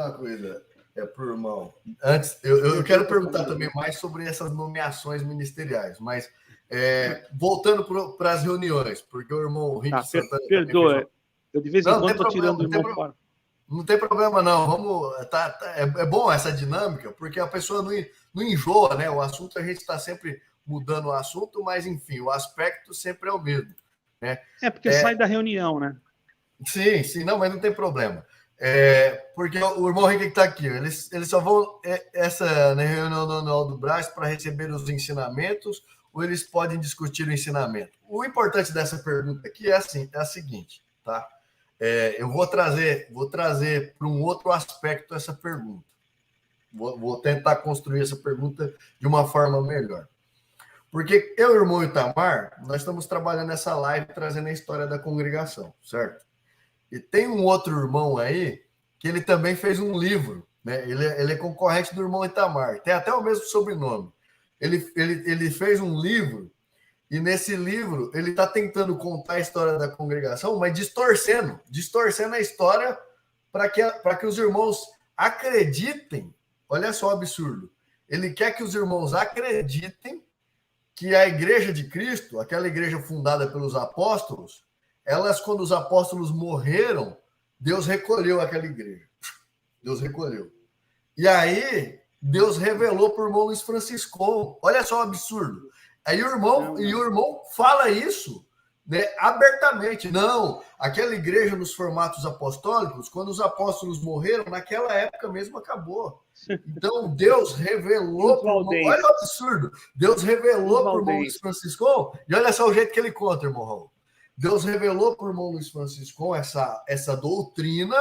uma coisa pro irmão. Antes, eu quero perguntar também mais sobre essas nomeações ministeriais, mas voltando para as reuniões, porque o irmão Rick Santana... Perdoa, eu de vez em quando estou tirando o irmão fora. Não tem problema, não. É bom essa dinâmica, porque a pessoa não enjoa, né? O assunto, a gente está sempre mudando o assunto, mas, enfim, o aspecto sempre é o mesmo. Né? Porque sai da reunião, né? Sim, não, mas não tem problema. Porque o irmão Henrique que está aqui, eles só vão essa reunião anual do Brás para receber os ensinamentos, ou eles podem discutir o ensinamento? O importante dessa pergunta aqui é a seguinte, tá? Eu vou trazer para um outro aspecto essa pergunta. Vou tentar construir essa pergunta de uma forma melhor. Porque eu e o irmão Itamar, nós estamos trabalhando nessa live trazendo a história da congregação, certo? E tem um outro irmão aí que ele também fez um livro, né? Ele é concorrente do irmão Itamar, tem até o mesmo sobrenome. Ele fez um livro, e nesse livro ele está tentando contar a história da congregação, mas distorcendo a história para que os irmãos acreditem. Olha só o absurdo. Ele quer que os irmãos acreditem que a igreja de Cristo, aquela igreja fundada pelos apóstolos, quando os apóstolos morreram, Deus recolheu aquela igreja. Deus recolheu. E aí, Deus revelou para o irmão Luiz Francisco. Olha só o absurdo. Aí o irmão fala isso, né, abertamente. Não, aquela igreja nos formatos apostólicos, quando os apóstolos morreram, naquela época mesmo acabou. Então, Deus revelou para o irmão... Olha o absurdo. Deus revelou para o irmão Luiz Francisco, e olha só o jeito que ele conta, irmão Raul. Deus revelou para o irmão Luiz Francisco essa doutrina,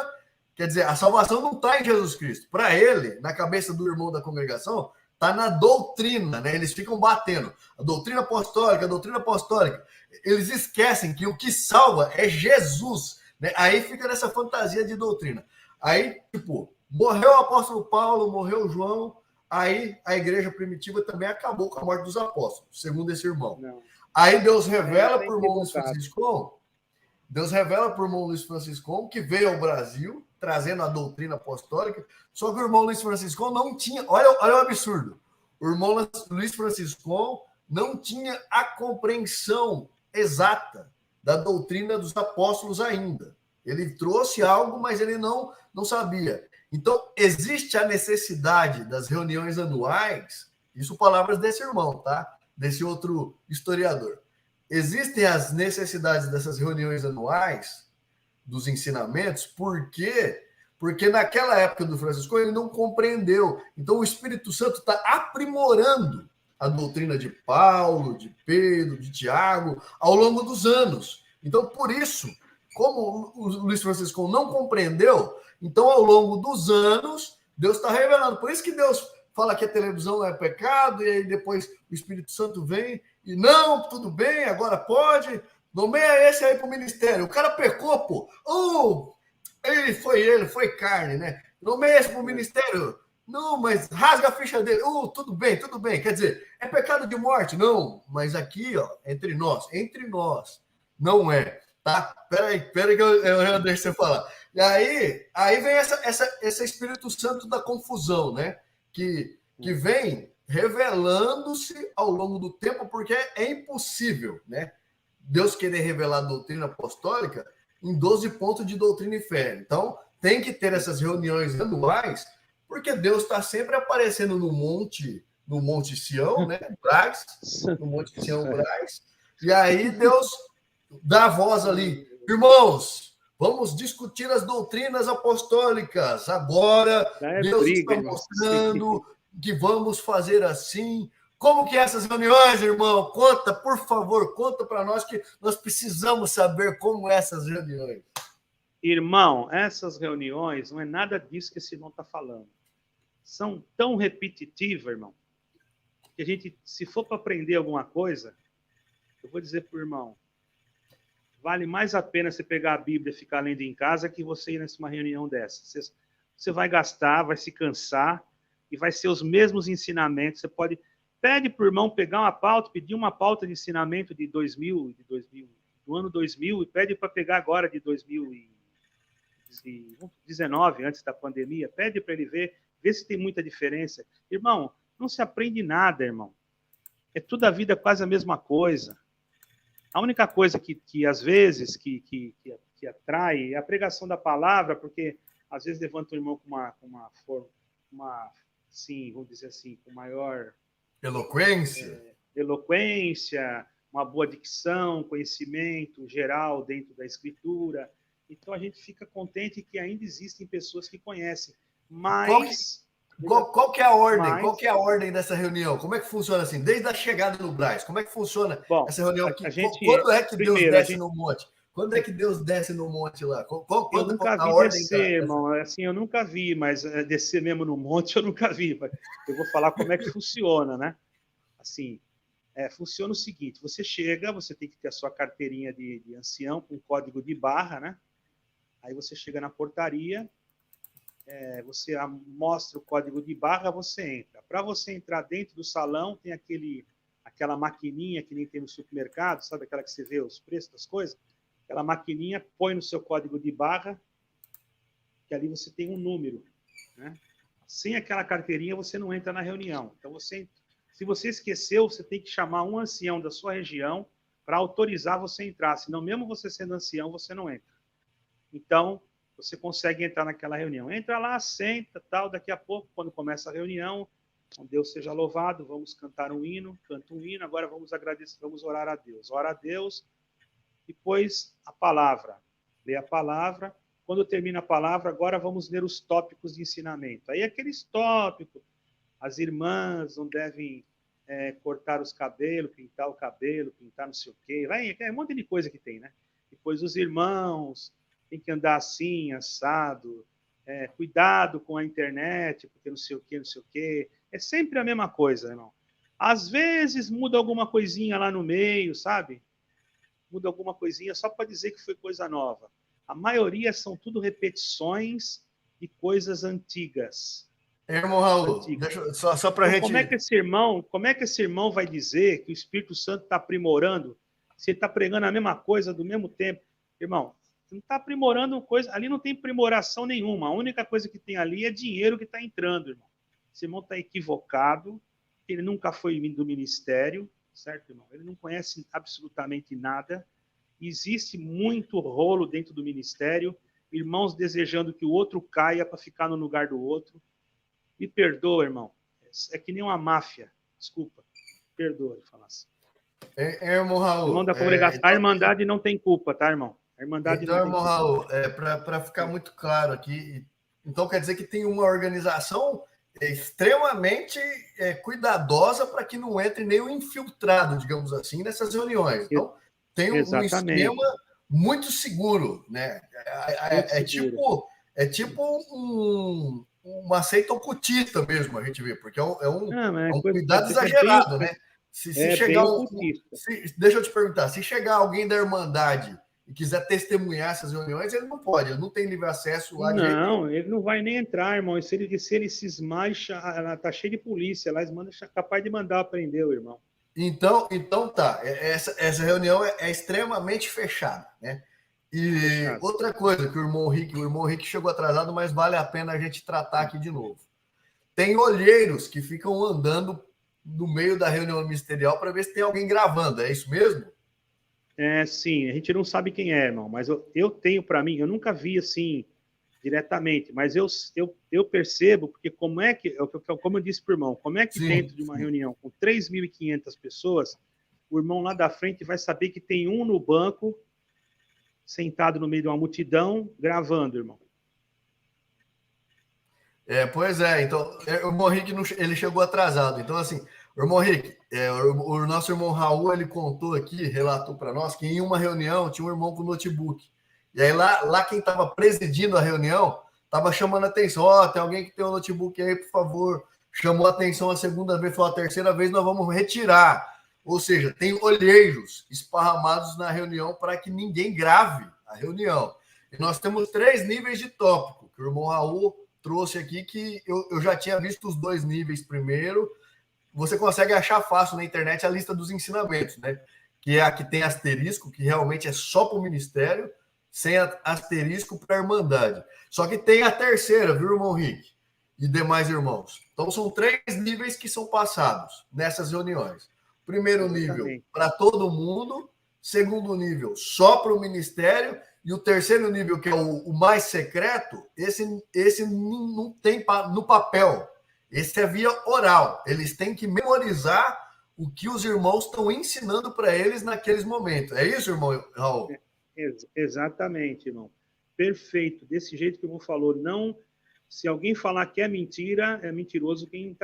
quer dizer, a salvação não está em Jesus Cristo. Para ele, na cabeça do irmão da congregação, está na doutrina, né? Eles ficam batendo. A doutrina apostólica. Eles esquecem que o que salva é Jesus, né? Aí fica nessa fantasia de doutrina. Aí, morreu o apóstolo Paulo, morreu o João, aí a igreja primitiva também acabou com a morte dos apóstolos, segundo esse irmão. Não. Aí Deus revela para o irmão Luiz Francisco, que veio ao Brasil, trazendo a doutrina apostólica, só que o irmão Luiz Francisco não tinha... Olha o absurdo. O irmão Luiz Francisco não tinha a compreensão exata da doutrina dos apóstolos ainda. Ele trouxe algo, mas ele não sabia. Então, existe a necessidade das reuniões anuais, isso palavras desse irmão, tá? Desse outro historiador. Existem as necessidades dessas reuniões anuais, dos ensinamentos, porque naquela época do Francisco ele não compreendeu. Então, o Espírito Santo está aprimorando a doutrina de Paulo, de Pedro, de Tiago, ao longo dos anos. Então, por isso, como o Luiz Francisco não compreendeu, então, ao longo dos anos, Deus está revelando. Por isso que Deus fala que a televisão é pecado, e aí depois o Espírito Santo vem e não, tudo bem, agora pode, nomeia esse aí para o ministério. O cara pecou, pô. Ele foi carne, né? Nomeia esse para o ministério. Não, mas rasga a ficha dele. Tudo bem. Quer dizer, é pecado de morte? Não, mas aqui, ó, entre nós, não é, tá? Peraí que eu já deixo você falar. E aí vem esse Espírito Santo da confusão, né? Que vem revelando-se ao longo do tempo, porque é impossível, né? Deus querer revelar a doutrina apostólica em 12 pontos de doutrina e fé. Então, tem que ter essas reuniões anuais, porque Deus está sempre aparecendo no Monte Sião, né? Brás, no Monte Sião Brás. E aí Deus dá a voz ali. Irmãos, vamos discutir as doutrinas apostólicas. Agora, Deus está mostrando que vamos fazer assim. Como que é essas reuniões, irmão? Conta, por favor, conta para nós, que nós precisamos saber como é essas reuniões. Irmão, essas reuniões não é nada disso que esse irmão está falando. São tão repetitivas, irmão, que a gente, se for para aprender alguma coisa, eu vou dizer para o irmão, vale mais a pena você pegar a Bíblia e ficar lendo em casa que você ir nessa reunião dessa. Você vai gastar, vai se cansar, e vai ser os mesmos ensinamentos. Você pede para o irmão pegar uma pauta, pedir uma pauta de ensinamento de 2000, do ano 2000, e pede para pegar agora de 2019, 2019, antes da pandemia, pede para ele ver, vê se tem muita diferença. Irmão, não se aprende nada, irmão. É tudo a vida quase a mesma coisa. A única coisa que às vezes, que atrai é a pregação da palavra, porque às vezes levanta o irmão com uma sim, vamos dizer assim, com maior eloquência, uma boa dicção, conhecimento geral dentro da escritura. Então a gente fica contente que ainda existem pessoas que conhecem. Mas qual que é a ordem? Qual que é a ordem dessa reunião? Como é que funciona assim? Desde a chegada no Brás, como é que funciona essa reunião aqui? Quando é que Deus desce no monte? Quando é que Deus desce no monte lá? Eu nunca vi descer, irmão. Assim, eu nunca vi, mas descer mesmo no monte eu nunca vi. Eu vou falar como é que funciona, né? Assim, funciona o seguinte: você chega, você tem que ter a sua carteirinha de ancião com código de barra, né? Aí você chega na portaria, você mostra o código de barra, você entra. Para você entrar dentro do salão, tem aquela maquininha que nem tem no supermercado, sabe aquela que você vê os preços das coisas? Aquela maquininha, põe no seu código de barra, que ali você tem um número, né? Sem aquela carteirinha, você não entra na reunião. Então, se você esqueceu, você tem que chamar um ancião da sua região para autorizar você a entrar. Senão, mesmo você sendo ancião, você não entra. Então, você consegue entrar naquela reunião. Entra lá, senta, tal. Daqui a pouco, quando começa a reunião, Deus seja louvado, vamos cantar um hino, canta um hino, agora vamos agradecer, vamos orar a Deus. Ora a Deus, depois a palavra. Lê a palavra. Quando termina a palavra, agora vamos ler os tópicos de ensinamento. Aí aqueles tópicos, as irmãs não devem cortar os cabelos, pintar o cabelo, pintar não sei o quê. É um monte de coisa que tem, né? Depois os irmãos tem que andar assim, assado, cuidado com a internet, porque não sei o quê, não sei o quê. É sempre a mesma coisa, irmão. Às vezes muda alguma coisinha lá no meio, sabe? Muda alguma coisinha só para dizer que foi coisa nova. A maioria são tudo repetições de coisas antigas. Irmão Raul, só para a gente... Como é que esse irmão vai dizer que o Espírito Santo está aprimorando se ele está pregando a mesma coisa do mesmo tempo? Irmão, não está aprimorando coisa, ali não tem aprimoração nenhuma. A única coisa que tem ali é dinheiro que está entrando, irmão. Esse irmão está equivocado, ele nunca foi do ministério, certo, irmão? Ele não conhece absolutamente nada. Existe muito rolo dentro do ministério, irmãos desejando que o outro caia para ficar no lugar do outro. Me perdoa, irmão. É que nem uma máfia. Desculpa. Perdoa de falar assim. Irmão Raul... Irmão da congregação, a Irmandade não tem culpa, tá, irmão? A Irmandade então, não tem irmão culpa. Raul, para ficar muito claro aqui, então quer dizer que tem uma organização extremamente cuidadosa para que não entre nenhum infiltrado, digamos assim, nessas reuniões. Então, tem um esquema muito seguro, né? É tipo uma seita ocultista mesmo, a gente vê, porque é um cuidado exagerado, né? Se chegar deixa eu te perguntar, se chegar alguém da Irmandade e quiser testemunhar essas reuniões, ele não pode, ele não tem livre acesso lá. Não, ele não vai nem entrar, irmão. Se ele cismar, tá cheio de polícia lá, eles capaz de mandar prender o irmão. Então tá, essa reunião é extremamente fechada, né? E outra coisa que o irmão Rick chegou atrasado, mas vale a pena a gente tratar aqui de novo. Tem olheiros que ficam andando no meio da reunião ministerial para ver se tem alguém gravando, é isso mesmo? Sim, a gente não sabe quem é, irmão, mas eu tenho para mim, eu nunca vi assim diretamente, mas eu percebo, porque como eu disse para o irmão, como é que dentro de uma reunião com 3.500 pessoas, o irmão lá da frente vai saber que tem um no banco, sentado no meio de uma multidão, gravando, irmão? Pois é, então, o irmão Rick ele chegou atrasado, então assim, o irmão Rick, o nosso irmão Raul, ele contou aqui, relatou para nós, que em uma reunião tinha um irmão com notebook, e aí lá quem estava presidindo a reunião estava chamando a atenção, tem alguém que tem um notebook aí, por favor, chamou a atenção a segunda vez, falou a terceira vez, nós vamos retirar, ou seja, tem olheiros esparramados na reunião para que ninguém grave a reunião, e nós temos 3 níveis de tópico, que o irmão Raul trouxe aqui, que eu já tinha visto os 2 níveis primeiro. Você consegue achar fácil na internet a lista dos ensinamentos, né? Que é a que tem asterisco, que realmente é só para o ministério. sem asterisco para a Irmandade. Só que tem a terceira, viu, irmão Rick? E demais irmãos. Então, são 3 níveis que são passados nessas reuniões. Primeiro nível, para todo mundo. Segundo nível, só para o ministério. E o terceiro nível, que é o mais secreto, esse não tem no papel. Esse é via oral. Eles têm que memorizar o que os irmãos estão ensinando para eles naqueles momentos. É isso, irmão Raul? Exatamente, irmão. Perfeito. Desse jeito que o irmão falou, não... Se alguém falar que é mentira, é mentiroso quem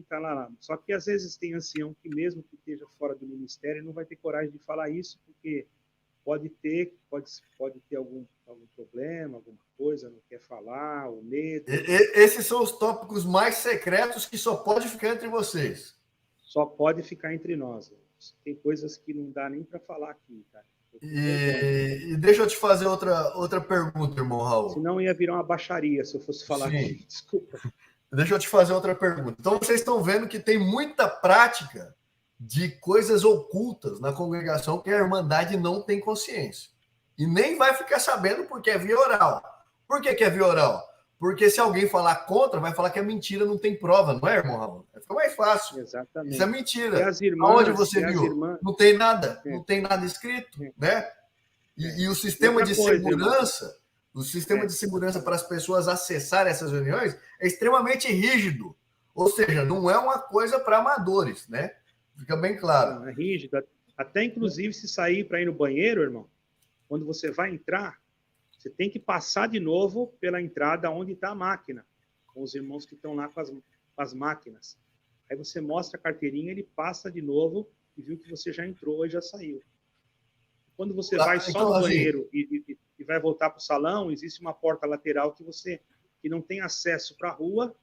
tá lá. Só que às vezes tem ancião que, mesmo que esteja fora do ministério, não vai ter coragem de falar isso, porque pode ter algum problema, alguma coisa, não quer falar, o medo. Esses são os tópicos mais secretos que só pode ficar entre vocês. Só pode ficar entre nós. Tem coisas que não dá nem para falar aqui, cara. E deixa eu te fazer outra pergunta, irmão Raul. Senão ia virar uma baixaria se eu fosse falar aqui. Desculpa. Deixa eu te fazer outra pergunta. Então, vocês estão vendo que tem muita prática de coisas ocultas na congregação que a Irmandade não tem consciência. E nem vai ficar sabendo porque é via oral. Por que é via oral? Porque se alguém falar contra, vai falar que é mentira, não tem prova, não é, irmão Raul? Fica mais fácil. Exatamente. Isso é mentira. Aonde você viu? Não tem nada. Não tem nada escrito, né? E o sistema de segurança, de segurança para as pessoas acessarem essas reuniões é extremamente rígido. Ou seja, não é uma coisa para amadores, né? Fica bem claro. Não, é rígido. Até, inclusive, se sair para ir no banheiro, irmão, quando você vai entrar, você tem que passar de novo pela entrada onde está a máquina, com os irmãos que estão lá com as máquinas. Aí você mostra a carteirinha, ele passa de novo e viu que você já entrou e já saiu. Quando você vai só no banheiro e vai voltar para o salão, existe uma porta lateral que não tem acesso para a rua,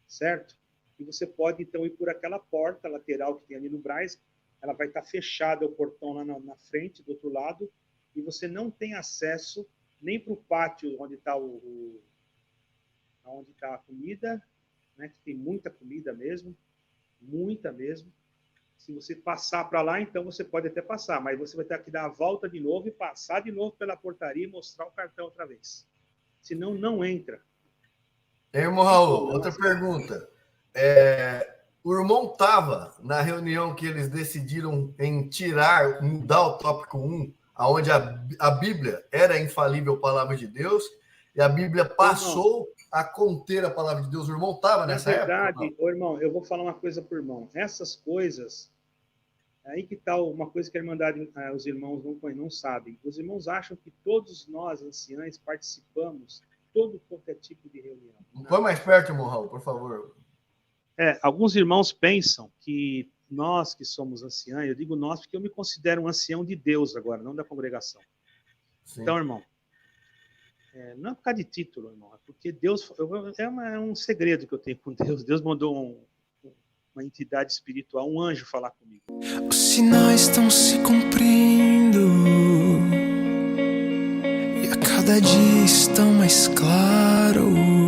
certo? E você pode, então, ir por aquela porta lateral que tem ali no Brás, ela vai estar fechada, o portão lá na frente, do outro lado, e você não tem acesso nem para o pátio onde está onde está a comida, né, que tem muita comida mesmo, muita mesmo. Se você passar para lá, então você pode até passar, mas você vai ter que dar a volta de novo e passar de novo pela portaria e mostrar o cartão outra vez. Senão, não entra. Irmão Raul, outra pergunta. O irmão estava na reunião que eles decidiram em mudar o tópico 1, onde a Bíblia era a infalível palavra de Deus, e a Bíblia passou a conter a palavra de Deus. O irmão estava nessa época? Na verdade, irmão, eu vou falar uma coisa para o irmão. Essas coisas, aí que está uma coisa que a Irmandade, os irmãos não sabem. Os irmãos acham que todos nós, anciães, participamos de todo qualquer tipo de reunião. Põe mais perto, irmão Raul, por favor. Alguns irmãos pensam que nós que somos anciãos, eu digo nós porque eu me considero um ancião de Deus agora, não da congregação. Sim. Então, irmão, não é por causa de título, irmão, é porque Deus, é um segredo que eu tenho com Deus. Deus mandou uma entidade espiritual, um anjo falar comigo. Os sinais estão se cumprindo e a cada dia estão mais claros.